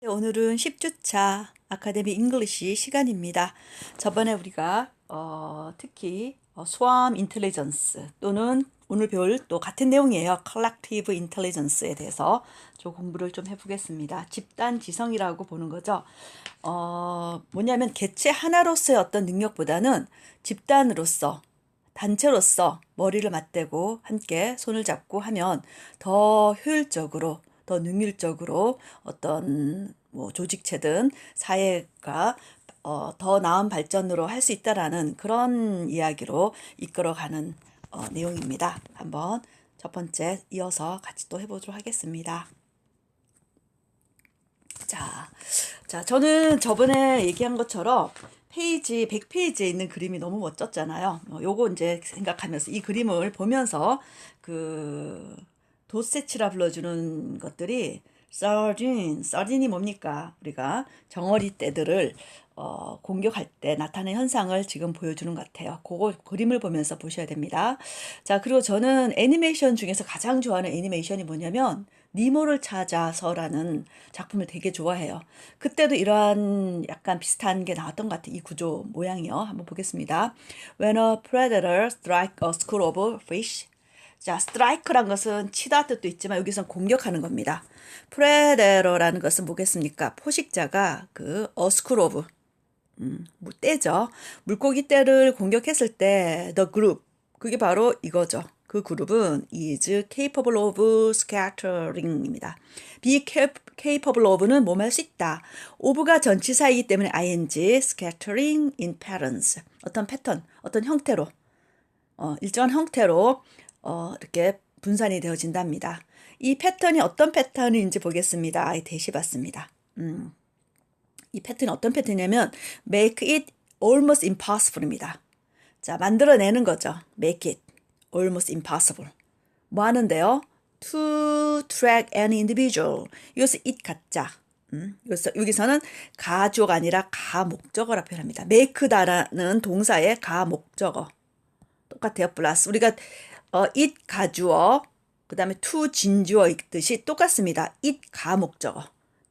오늘은 10주차 아카데미 잉글리시 시간입니다. 저번에 우리가 특히 스왑 인텔리전스 또는 오늘 배울 또 같은 내용이에요. 컬렉티브 인텔리전스에 대해서 좀 공부를 좀 해보겠습니다. 집단 지성이라고 보는 거죠. 뭐냐면 개체 하나로서의 어떤 능력보다는 집단으로서 단체로서 머리를 맞대고 함께 손을 잡고 하면 더 효율적으로 더 능률적으로 어떤 뭐 조직체든 사회가 더 나은 발전으로 할 수 있다라는 그런 이야기로 이끌어가는 내용입니다. 한번 첫 번째 이어서 같이 또 해보도록 하겠습니다. 저는 저번에 얘기한 것처럼 페이지 100페이지에 있는 그림이 너무 멋졌잖아요. 요거 이제 생각하면서 이 그림을 보면서 그 도세치라 불러주는 것들이 서딘이 뭡니까? 우리가 정어리 떼들을 공격할 때 나타나는 현상을 지금 보여주는 것 같아요. 그거 그림을 보면서 보셔야 됩니다. 자, 그리고 저는 애니메이션 중에서 가장 좋아하는 애니메이션이 뭐냐면 니모를 찾아서라는 작품을 되게 좋아해요. 그때도 이러한 약간 비슷한 게 나왔던 것 같아요. 이 구조 모양이요. 한번 보겠습니다. When a predator strikes a school of fish. 자, strike란 것은 치다 뜻도 있지만 여기서는 공격하는 겁니다. predator라는 것은 뭐겠습니까? 포식자가 a school of 떼죠. 물고기 떼를 공격했을 때 the group 그게 바로 이거죠. 그 그룹은 is capable of scattering입니다. be capable of는 뭐뭐 할 수 있다. of가 전치사이기 때문에 ing scattering in patterns 어떤 패턴, 어떤 형태로 일정한 형태로 이렇게 분산이 되어진답니다. 이 패턴이 어떤 패턴인지 보겠습니다. 대시 봤습니다. 이 패턴이 어떤 패턴이냐면 make it almost impossible입니다. 자, 만들어내는 거죠. make it almost impossible. 뭐 하는데요? to track an individual. 이것은 it 가짜. 여기서는 가주어가 아니라 가목적어라 표현합니다. make다라는 동사의 가목적어. 똑같아요. 플러스 우리가 it 가주어 그 다음에 to 진주어 있듯이 똑같습니다. it 가목적어.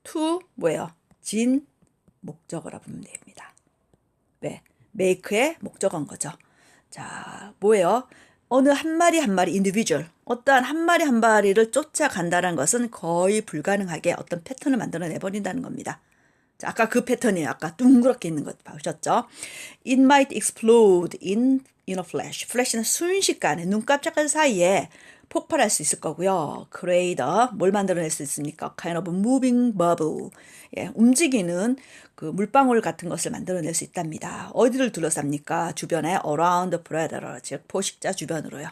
to 뭐예요? 진 목적어라 보면 됩니다. 왜? make의 목적어인 거죠. 자, 뭐예요? 어느 한 마리 한 마리 individual 어떠한 한 마리 한 마리를 쫓아간다는 것은 거의 불가능하게 어떤 패턴을 만들어내버린다는 겁니다. 자, 아까 그 패턴이에요. 아까 둥그렇게 있는 것 보셨죠? It might explode in a flash. flash는 순식간에 눈 깜짝할 사이에 폭발할 수 있을 거고요. create 뭘 만들어낼 수 있습니까? kind of moving bubble. 예, 움직이는 그 물방울 같은 것을 만들어낼 수 있답니다. 어디를 둘러쌉니까? 주변에 around the predator, 즉 포식자 주변으로요.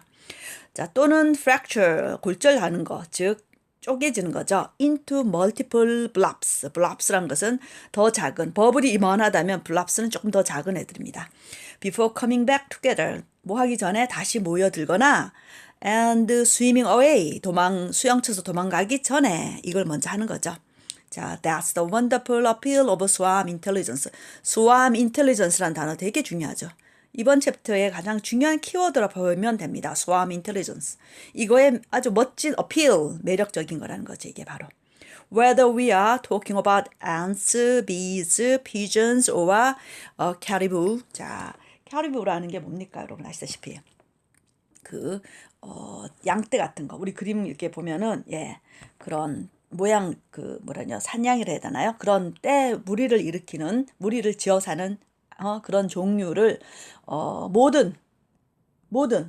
자, 또는 fracture, 골절하는 거, 즉 쪼개지는 거죠. into multiple blobs. blobs란 것은 더 작은, 버블이 이만하다면 blobs는 조금 더 작은 애들입니다. before coming back together. 뭐 하기 전에 다시 모여들거나 and swimming away. 수영쳐서 도망가기 전에 이걸 먼저 하는 거죠. 자, that's the wonderful appeal of swarm intelligence. swarm intelligence란 단어 되게 중요하죠. 이번 챕터의 가장 중요한 키워드로 보면 됩니다. swarm intelligence. 이거의 아주 멋진 appeal, 매력적인 거라는 거죠. 이게 바로. Whether we are talking about ants, bees, pigeons, or caribou. 자, caribou라는 게 뭡니까? 여러분 아시다시피. 양떼 같은 거. 우리 그림 이렇게 보면은, 예, 그런 모양, 사냥이라 해야 되나요? 그런 떼, 무리를 지어 사는 그런 종류를 모든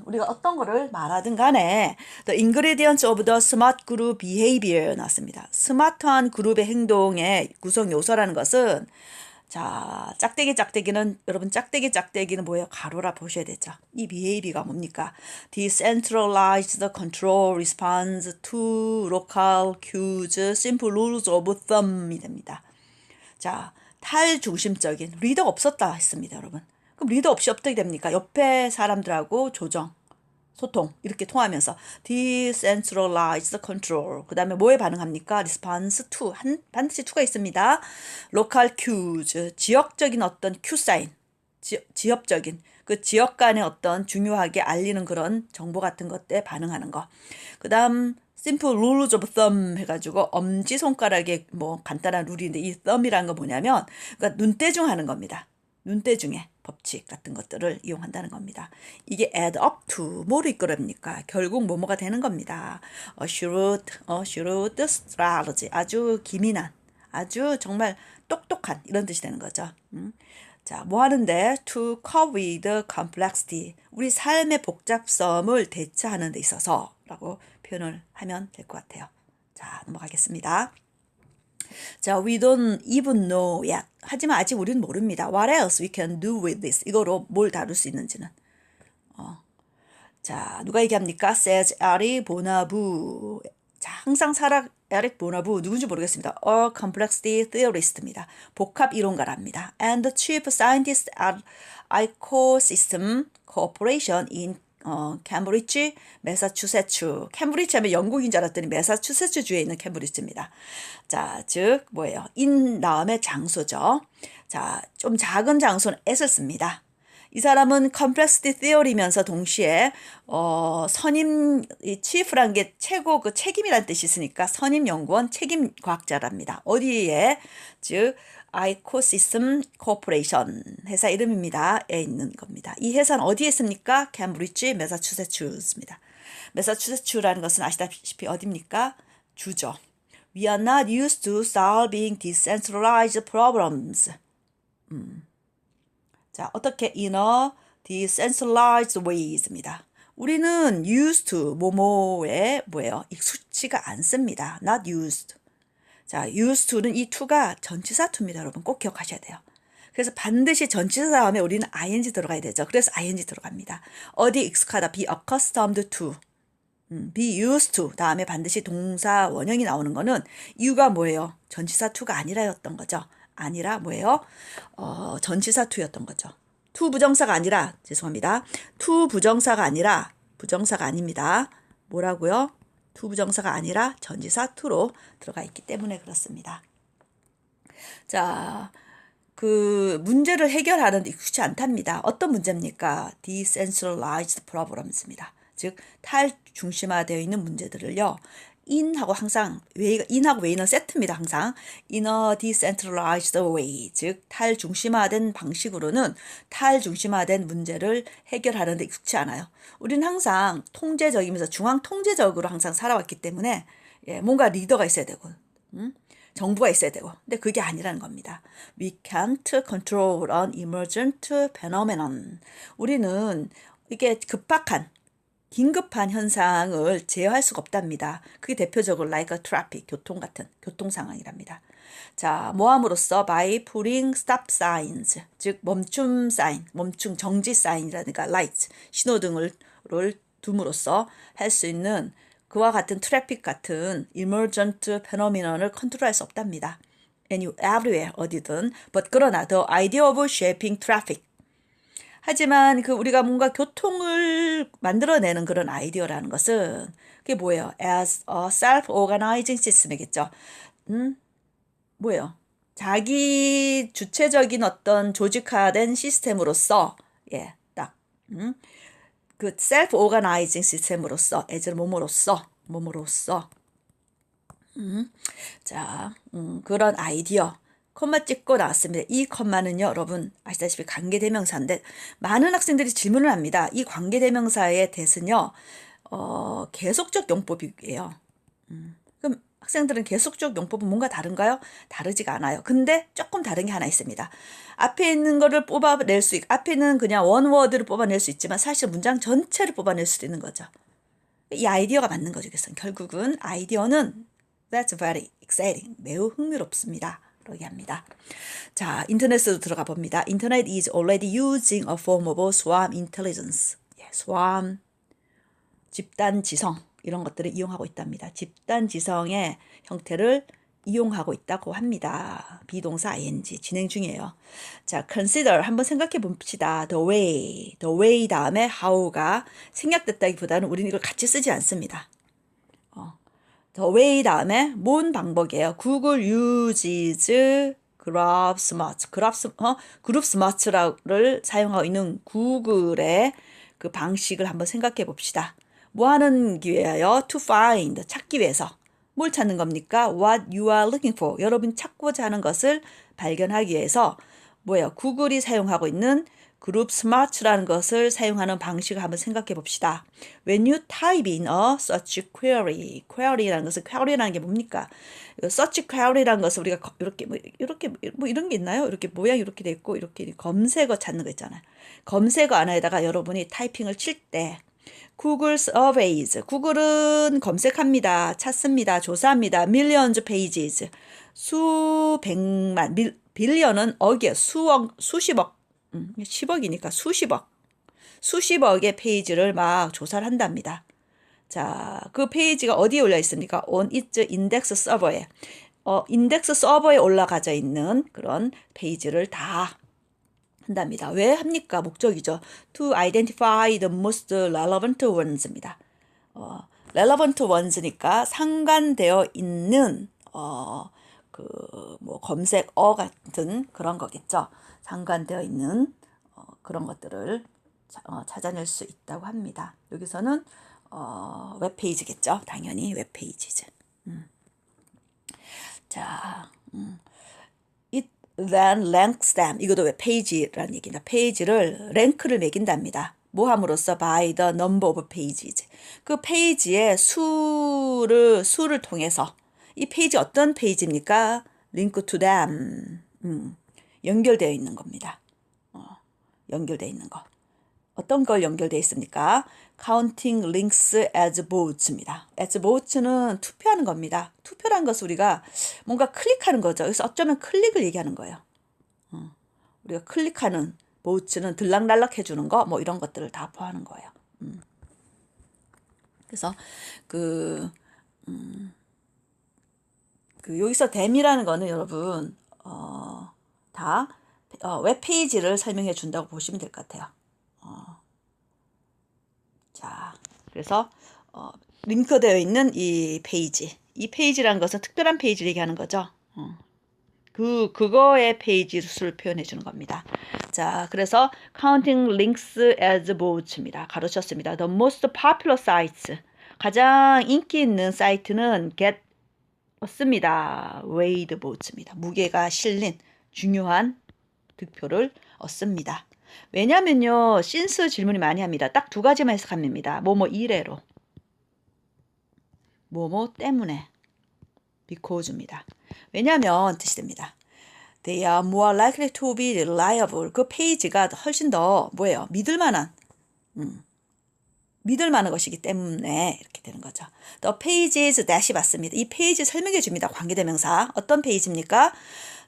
우리가 어떤 거를 말하든 간에 the ingredients of the smart group behavior 나왔습니다. 스마트한 그룹의 행동의 구성 요소라는 것은 자, 짝대기는 여러분 짝대기는 뭐예요? 가로라 보셔야 되죠. 이 behavior가 뭡니까? Decentralized control responds to local cues, simple rules of thumb이 됩니다. 자, 탈중심적인 리더가 없었다 했습니다, 여러분. 그럼 리더 없이 어떻게 됩니까? 옆에 사람들하고 소통 이렇게 통하면서 decentralized control 그 다음에 뭐에 반응합니까? response to 반드시 to가 있습니다. local cues 지역적인 어떤 큐 사인 지역적인 그 지역 간의 어떤 중요하게 알리는 그런 정보 같은 것에 반응하는 거. 그 다음 simple rules of thumb 해가지고 엄지손가락의 뭐 간단한 룰인데 이 thumb이라는 건 뭐냐면 그러니까 눈대중 하는 겁니다. 눈대중의 법칙 같은 것들을 이용한다는 겁니다. 이게 add up to 뭐를 이끌어냅니까? 결국 뭐뭐가 되는 겁니다. shrewd strategy 아주 기민한 아주 정말 똑똑한 이런 뜻이 되는 거죠. 자, 뭐 하는데 to cope with the complexity 우리 삶의 복잡성을 대처하는 데 있어서 라고 표현을 하면 될 것 같아요. 자, 넘어가겠습니다. 자, we don't even know yet. 하지만 아직 우리는 모릅니다. What else we can do with this? 이거로 뭘 다룰 수 있는지는. 자, 누가 얘기합니까? says 에릭 보나부. 자, 항상 에릭 보나부 누군지 모르겠습니다. A complexity theorist입니다. 복합 이론가랍니다. And the chief scientist at Ecosystem Corporation in 캠브리지, 매사추세츠. 캠브리지 하면 영국인 줄 알았더니 매사추세츠주에 있는 캠브리지입니다. 자, 즉 뭐예요? in 다음에 장소죠. 자, 좀 작은 장소는 at을 씁니다. 이 사람은 complexity theory면서 동시에 선임 chief란 게 최고 그 책임이란 뜻이 있으니까 선임 연구원 책임 과학자랍니다. 어디에 즉 Ecosystem Corporation 회사 이름입니다. 에 있는 겁니다. 이 회사는 어디에 있습니까? 캠브리지, 매사추세츠입니다. 매사추세츠라는 것은 아시다시피 어디입니까? 주죠. We are not used to solving decentralized problems. 자, 어떻게 in a decentralized ways입니다. 우리는 used to 뭐뭐에 뭐예요? 익숙치가 않습니다. not used. 자, used to는 이 to가 전치사 to입니다. 여러분 꼭 기억하셔야 돼요. 그래서 반드시 전치사 다음에 우리는 ing 들어가야 되죠. 그래서 ing 들어갑니다. 어디 익숙하다. be accustomed to. be used to 다음에 반드시 동사 원형이 나오는 거는 이유가 뭐예요? 전치사 to가 아니라였던 거죠. 아니라 뭐예요? 전치사 to였던 거죠. to 부정사가 아니라 죄송합니다. to 부정사가 아니라 부정사가 아닙니다. 뭐라고요? to 부정사가 아니라 전치사 to로 들어가 있기 때문에 그렇습니다. 자, 그 문제를 해결하는 데 익숙치 않답니다. 어떤 문제입니까? decentralized problems입니다. 즉 탈중심화되어 있는 문제들을요. in하고 항상 in하고 way는 세트입니다. 항상 in a decentralized way 즉 탈중심화된 방식으로는 탈중심화된 문제를 해결하는 데 익숙치 않아요. 우리는 항상 통제적이면서 중앙 통제적으로 항상 살아왔기 때문에 뭔가 리더가 있어야 되고 정부가 있어야 되고 근데 그게 아니라는 겁니다. We can't control an emergent phenomenon. 우리는 이게 긴급한 현상을 제어할 수가 없답니다. 그게 대표적으로 like a traffic, 교통 같은 교통 상황이랍니다. 자, 뭐함으로써 by putting stop signs, 즉 멈춤 사인, 멈춤 정지 사인이라든가 lights, 신호등을 둠으로써 할 수 있는 그와 같은 트래픽 같은 emergent phenomenon을 컨트롤할 수 없답니다. everywhere 어디든. but 그러나 the idea of shaping traffic 하지만 그 우리가 뭔가 교통을 만들어내는 그런 아이디어라는 것은 그게 뭐예요? as a self-organizing system이겠죠. 뭐예요? 자기 주체적인 어떤 조직화된 시스템으로서 딱 그 self-organizing 시스템으로서 as를 몸으로써 자, 그런 아이디어 콤마 찍고 나왔습니다. 이 콤마는요, 여러분 아시다시피 관계대명사인데 많은 학생들이 질문을 합니다. 이 관계대명사의 대신요, 계속적 용법이에요. 그럼 학생들은 계속적 용법은 뭔가 다른가요? 다르지가 않아요. 근데 조금 다른 게 하나 있습니다. 앞에 있는 거를 뽑아낼 수 있고, 앞에 있는 그냥 원워드를 뽑아낼 수 있지만 사실 문장 전체를 뽑아낼 수도 있는 거죠. 이 아이디어가 맞는 거죠. 그래서 결국은 아이디어는 that's very exciting. 매우 흥미롭습니다. 그러게 합니다. 자, 인터넷으로 들어가 봅니다. Internet is already using a form of swarm intelligence. swarm, 집단 지성 이런 것들을 이용하고 있답니다. 집단 지성의 형태를 이용하고 있다고 합니다. 비동사 ing 진행 중이에요. 자, consider 한번 생각해 봅시다. the way 다음에 how가 생략됐다기보다는 우리는 이걸 같이 쓰지 않습니다. the way 다음에 뭔 방법이에요. Google uses 그룹 스마트를 사용하고 있는 구글의 그 방식을 한번 생각해 봅시다. 뭐 하는 기회예요? To find, 찾기 위해서. 뭘 찾는 겁니까? What you are looking for. 여러분이 찾고자 하는 것을 발견하기 위해서 뭐예요? 구글이 사용하고 있는 그룹 스마트라는 것을 사용하는 방식을 한번 생각해 봅시다. When you type in a search query, query라는 것은 query라는 게 뭡니까? search query라는 것을 우리가 이렇게 이런 게 있나요? 이렇게 모양이 이렇게 돼 있고 이렇게 검색어 찾는 거 있잖아요. 검색어 안에다가 여러분이 타이핑을 칠 때 구글 surveys, 구글은 검색합니다, 찾습니다, 조사합니다. millions pages, 수백만, 빌리언은 억이에요. 수억, 수십억, 10억이니까 수십억의 페이지를 막 조사를 한답니다. 자, 그 페이지가 어디에 올라 있습니까? on its index server에, 인덱스 서버에 올라가져 있는 그런 페이지를 다 한답니다. 왜 합니까? 목적이죠. To identify the most relevant ones입니다. relevant ones니까 상관되어 있는 뭐 검색어 같은 그런 거겠죠. 상관되어 있는 그런 것들을 찾아낼 수 있다고 합니다. 여기서는 웹페이지겠죠. 당연히 웹페이지죠. 자, it then ranks them. 이것도 웹페이지라는 얘기입니다. 페이지를 랭크를 매긴답니다. 뭐 함으로써 by the number of pages. 그 페이지의 수를 통해서 이 페이지 어떤 페이지입니까? link to them. 연결되어 있는 겁니다. 연결되어 있는 거. 어떤 걸 연결되어 있습니까? counting links as votes입니다. as votes는 투표하는 겁니다. 투표란 것은 우리가 뭔가 클릭하는 거죠. 그래서 어쩌면 클릭을 얘기하는 거예요. 우리가 클릭하는 votes는 들락날락 해주는 거, 뭐 이런 것들을 다 포함하는 거예요. 그래서 여기서 them이라는 거는 여러분 다 웹페이지를 설명해 준다고 보시면 될 것 같아요. 자, 그래서 링크되어 있는 이 페이지라는 것은 특별한 페이지를 얘기하는 거죠. 그거의 페이지 수를 표현해 주는 겁니다. 자, 그래서 counting links as votes입니다. 가르쳤습니다. The most popular sites. 가장 인기 있는 사이트는 얻습니다. weighed votes입니다. 무게가 실린 중요한 득표를 얻습니다. 왜냐면요, since 질문이 많이 합니다. 딱 두 가지만 해석합니다. 뭐뭐 이래로, 뭐뭐 때문에, because입니다. 왜냐면 뜻이 됩니다. They are more likely to be reliable. 그 페이지가 훨씬 더 뭐예요? 믿을 만한 것이기 때문에 이렇게 되는 거죠. The pages that이 맞습니다. 이 페이지 설명해 줍니다. 관계대명사. 어떤 페이지입니까?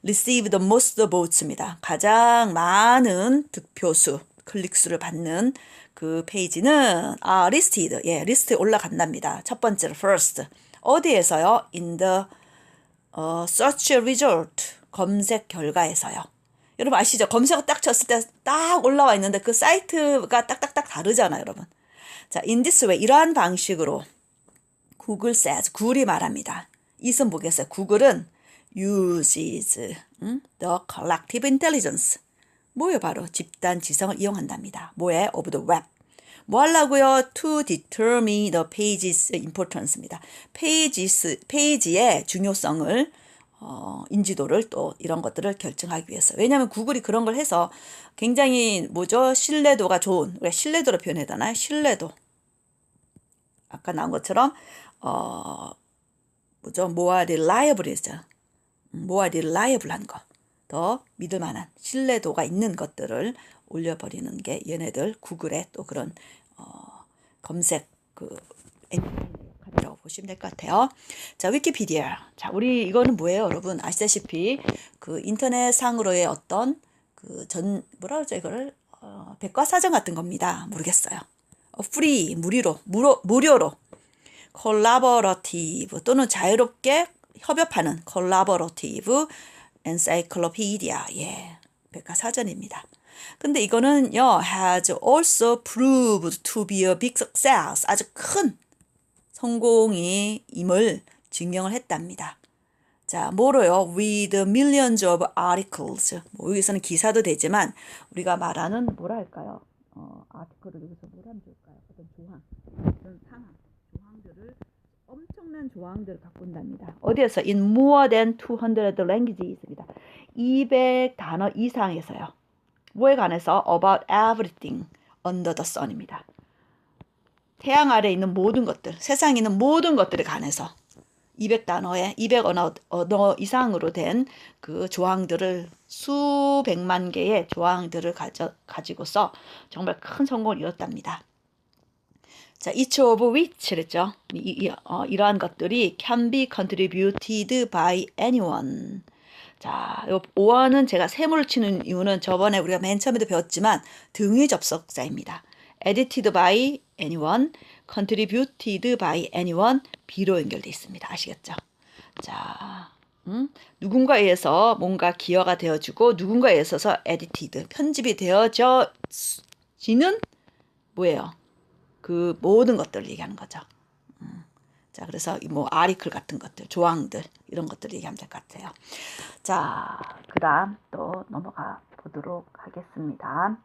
receive the most votes입니다. 가장 많은 득표수, 클릭수를 받는 그 페이지는 listed, 리스트에 올라간답니다. 첫 번째로 first. 어디에서요? in the search result, 검색 결과에서요. 여러분 아시죠? 검색어 딱 쳤을 때 딱 올라와 있는데 그 사이트가 딱딱딱 다르잖아요, 여러분. 자, in this way, 이러한 방식으로 Google says, 구글이 말합니다. 이것은 뭐겠어요? 구글은 uses the collective intelligence. 뭐예요? 바로 집단 지성을 이용한답니다. 뭐에? of the web. 뭐 하려고요? to determine the page's importance입니다. 페이지의 중요성을 인지도를 또 이런 것들을 결정하기 위해서. 왜냐하면 구글이 그런 걸 해서 굉장히 신뢰도가 좋은, 왜 신뢰도로 표현해야 되나요? 신뢰도. 아까 나온 것처럼 more reliable이죠. more reliable한 거. 더 믿을 만한 신뢰도가 있는 것들을 올려버리는 게 얘네들 구글의 또 그런 검색 엔진이라고 보시면 될 것 같아요. 자, 위키피디아. 자, 우리 이거는 뭐예요, 여러분? 아시다시피 그 인터넷상으로의 어떤 뭐라 그러죠, 이거를 백과사전 같은 겁니다. 모르겠어요. free, 무료로 collaborative 또는 자유롭게 협업하는 collaborative encyclopedia, 백과사전입니다. 근데 이거는요, has also proved to be a big success. 아주 큰 성공임을 증명을 했답니다. 자, 뭐로요? With millions of articles. 여기서는 기사도 되지만 우리가 말하는 뭐라 할까요? 아티클을 여기서 뭐라 하면 좋을까요? 어떤 조항, 어떤 상황. 조항들을 갖고 온답니다. 어디에서? In more than 200 languages입니다. 200단어 이상에서요. 뭐에 관해서? About everything under the sun입니다. 태양 아래에 있는 모든 것들, 세상에 있는 모든 것들에 관해서 200단어에 200언어 이상으로 된 그 조항들을 수백만 개의 조항들을 가지고서 정말 큰 성공을 이뤘답니다. 자, each of which 그랬죠. 이러한 것들이 can be contributed by anyone. 자, 요 5원은 제가 세모를 치는 이유는 저번에 우리가 맨 처음에도 배웠지만 등위 접속사입니다. edited by anyone, contributed by anyone, B로 연결되어 있습니다. 아시겠죠? 자, 누군가에 의해서 뭔가 기여가 되어주고 누군가에 의해서 edited, 편집이 되어지는 뭐예요? 그 모든 것들을 얘기하는 거죠. 자, 그래서 뭐 아리클 같은 것들, 조항들 이런 것들을 얘기하면 될 것 같아요. 자, 그다음 또 넘어가 보도록 하겠습니다.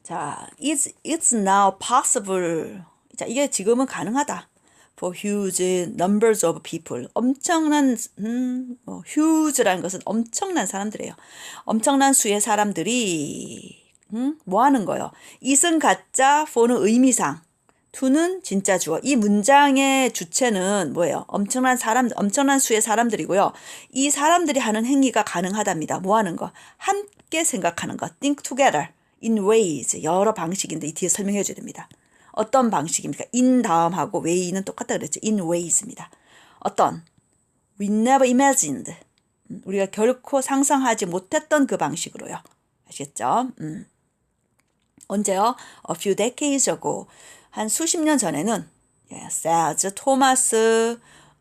자, it's now possible. 자, 이게 지금은 가능하다. For huge numbers of people. 엄청난, huge라는 것은 엄청난 사람들이에요. 엄청난 수의 사람들이, 뭐 하는 거예요? it은 가짜, for는 의미상, to는 진짜 주어. 이 문장의 주체는 뭐예요? 엄청난 수의 사람들이고요. 이 사람들이 하는 행위가 가능하답니다. 뭐 하는 거? 함께 생각하는 거. think together in ways. 여러 방식인데 이 뒤에 설명해 줘야 됩니다. 어떤 방식입니까? in 다음하고 way는 똑같다 그랬죠. in ways입니다. 어떤? we never imagined. 우리가 결코 상상하지 못했던 그 방식으로요. 아시겠죠? 언제요? A few decades ago. 한 수십 년 전에는 says Thomas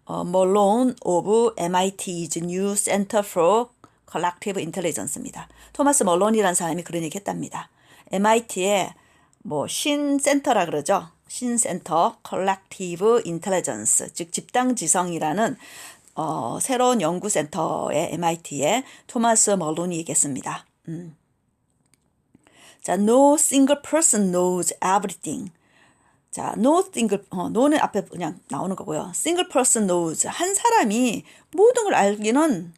Malone of MIT's New Center for Collective Intelligence입니다. 토마스 멀론이라는 사람이 그런 얘기 했답니다. MIT의 뭐 신센터라 그러죠. 신센터 Collective Intelligence, 즉 집단지성이라는 새로운 연구센터의 MIT의 토마스 멀론이 얘기했습니다. 자, no single person knows everything. 자, no는 앞에 그냥 나오는 거고요. single person knows. 한 사람이 모든 걸 알기는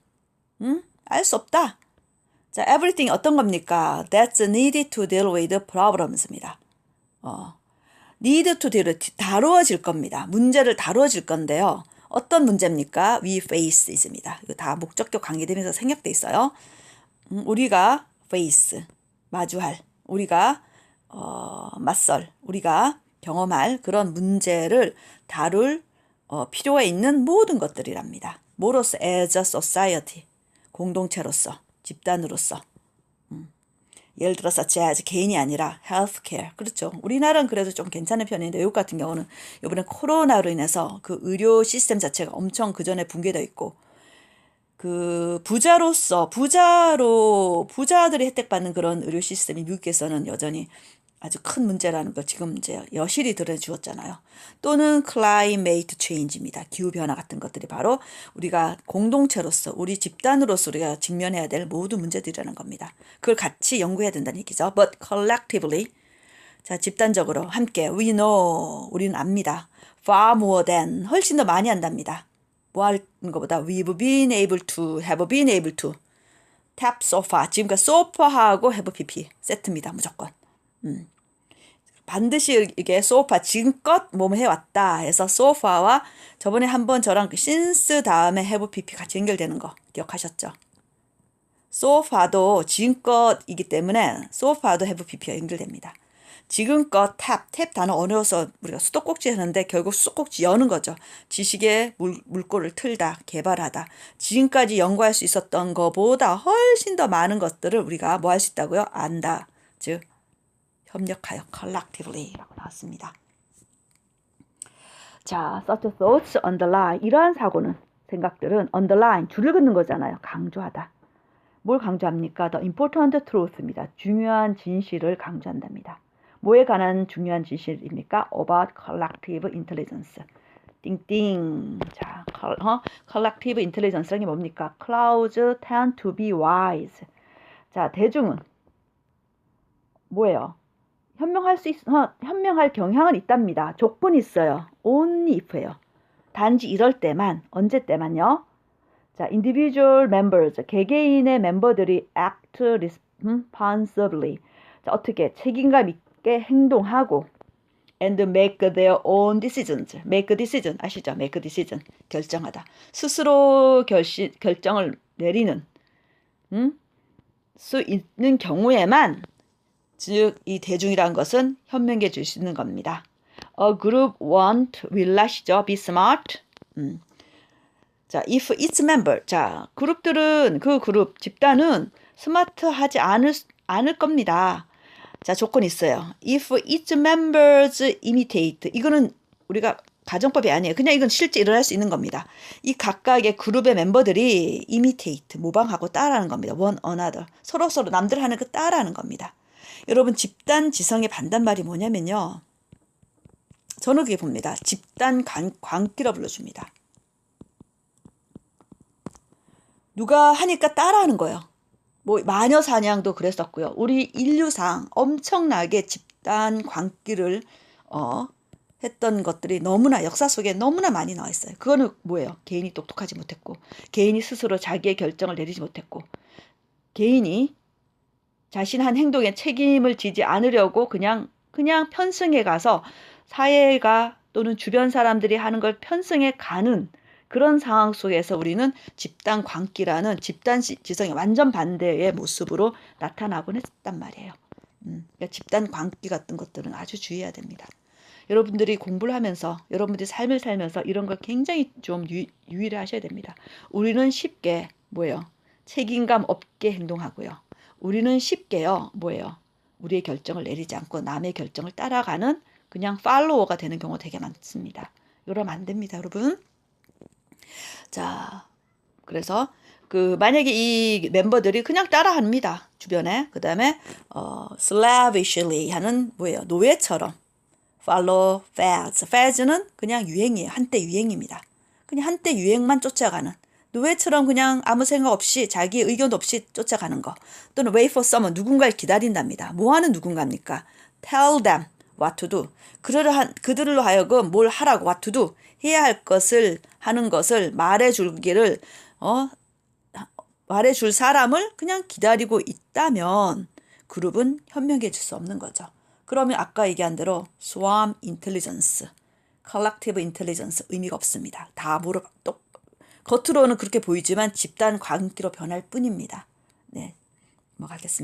알 수 없다. 자, everything 어떤 겁니까? That's needed to deal with problems입니다. need to deal, 다루어질 겁니다. 문제를 다루어질 건데요. 어떤 문제입니까? We face 있습니다. 이거 다 목적격 관계되면서 생략돼 있어요. 우리가 face, 마주할, 우리가 맞설, 우리가 경험할 그런 문제를 다룰 필요가 있는 모든 것들이랍니다. 뭐로서? as a society, 공동체로서, 집단으로서. 예를 들어서 as 개인이 아니라 healthcare. 그렇죠. 우리나라는 그래도 좀 괜찮은 편인데 외국 같은 경우는 이번에 코로나로 인해서 그 의료 시스템 자체가 엄청 그전에 붕괴되어 있고 그 부자들이 혜택받는 그런 의료 시스템이 미국에서는 여전히 아주 큰 문제라는 걸 지금 이제 여실히 드러주었잖아요. 또는 climate change입니다. 기후변화 같은 것들이 바로 우리가 공동체로서, 우리 집단으로서 우리가 직면해야 될 모든 문제들이라는 겁니다. 그걸 같이 연구해야 된다는 얘기죠. But collectively, 자, 집단적으로 함께, we know, 우리는 압니다. Far more than, 훨씬 더 많이 안답니다. 뭐 하는 것보다 we've been able to, have been able to, tap sofa, 지금까지 sofa하고 have pp 세트입니다. 무조건. 반드시 이게 소파 지금껏 몸 해왔다 해서 소파와 저번에 한번 저랑 since 다음에 have pp 같이 연결되는 거 기억하셨죠? 소파도 지금껏이기 때문에 소파도 have pp가 연결됩니다. 지금껏 탭 단어 어려워서 우리가 수도꼭지 하는데 결국 수도꼭지 여는 거죠. 지식의 물꼬를 틀다, 개발하다. 지금까지 연구할 수 있었던 것보다 훨씬 더 많은 것들을 우리가 뭐 할 수 있다고요? 안다. 즉 협력하여 collectively라고 나왔습니다. 자, such thoughts underline. 이러한 사고는, 생각들은 underline, 줄을 긋는 거잖아요. 강조하다. 뭘 강조합니까? The important truth입니다. 중요한 진실을 강조한답니다. 뭐에 관한 중요한 진실입니까? About collective intelligence. 띵띵. 자, collective intelligence라는 게 뭡니까? Crowds tend to be wise. 자, 대중은 뭐예요? 현명할 경향은 있답니다. 조건이 있어요. only if예요. 단지 이럴 때만, 언제 때만요? 자, individual members, 개개인의 멤버들이 act responsibly. 자, 어떻게 책임감 있게 행동하고 and make their own decisions. make decision 아시죠? make decision 결정하다. 스스로 결정을 내리는 수 있는 경우에만 즉 이 대중이라는 것은 현명해 줄 수 있는 겁니다. A group won't will 아시죠? be smart. 자, if its member. 자, 집단은 스마트하지 않을 겁니다. 자, 조건이 있어요. If its members imitate. 이거는 우리가 가정법이 아니에요. 그냥 이건 실제 일어날 수 있는 겁니다. 이 각각의 그룹의 멤버들이 imitate, 모방하고 따라하는 겁니다. one another. 서로 남들 하는 거 따라하는 겁니다. 여러분, 집단 지성의 반대말이 뭐냐면요. 저는 그게 봅니다. 집단 광기라 불러줍니다. 누가 하니까 따라하는 거예요. 뭐 마녀 사냥도 그랬었고요. 우리 인류상 엄청나게 집단 광기를 했던 것들이 너무나 역사 속에 너무나 많이 나와 있어요. 그거는 뭐예요? 개인이 똑똑하지 못했고, 개인이 스스로 자기의 결정을 내리지 못했고, 개인이 자신 한 행동에 책임을 지지 않으려고 그냥 편승해 가서 사회가 또는 주변 사람들이 하는 걸 편승해 가는 그런 상황 속에서 우리는 집단 광기라는 집단 지성의 완전 반대의 모습으로 나타나곤 했단 말이에요. 그러니까 집단 광기 같은 것들은 아주 주의해야 됩니다. 여러분들이 공부를 하면서 여러분들이 삶을 살면서 이런 걸 굉장히 좀 유의를 하셔야 됩니다. 우리는 쉽게 책임감 없게 행동하고요. 우리는 쉽게요. 우리의 결정을 내리지 않고 남의 결정을 따라가는 그냥 팔로워가 되는 경우가 되게 많습니다. 이러면 안 됩니다, 여러분. 자, 그래서 만약에 이 멤버들이 그냥 따라합니다. 주변에. 그 다음에 slavishly 하는 노예처럼 follow fads. fads는 그냥 유행이에요. 한때 유행입니다. 그냥 한때 유행만 쫓아가는. 노예처럼 그냥 아무 생각 없이 자기 의견 없이 쫓아가는 거. 또는 wait for someone. 누군가를 기다린답니다. 뭐 하는 누군가입니까? tell them what to do. 그들로 하여금 뭘 하라고 what to do. 해야 할 것을 하는 것을 말해줄 사람을 그냥 기다리고 있다면 그룹은 현명해질 수 없는 거죠. 그러면 아까 얘기한 대로 swarm intelligence, collective intelligence 의미가 없습니다. 다 겉으로는 그렇게 보이지만 집단 광기로 변할 뿐입니다. 네, 넘어가겠습니다.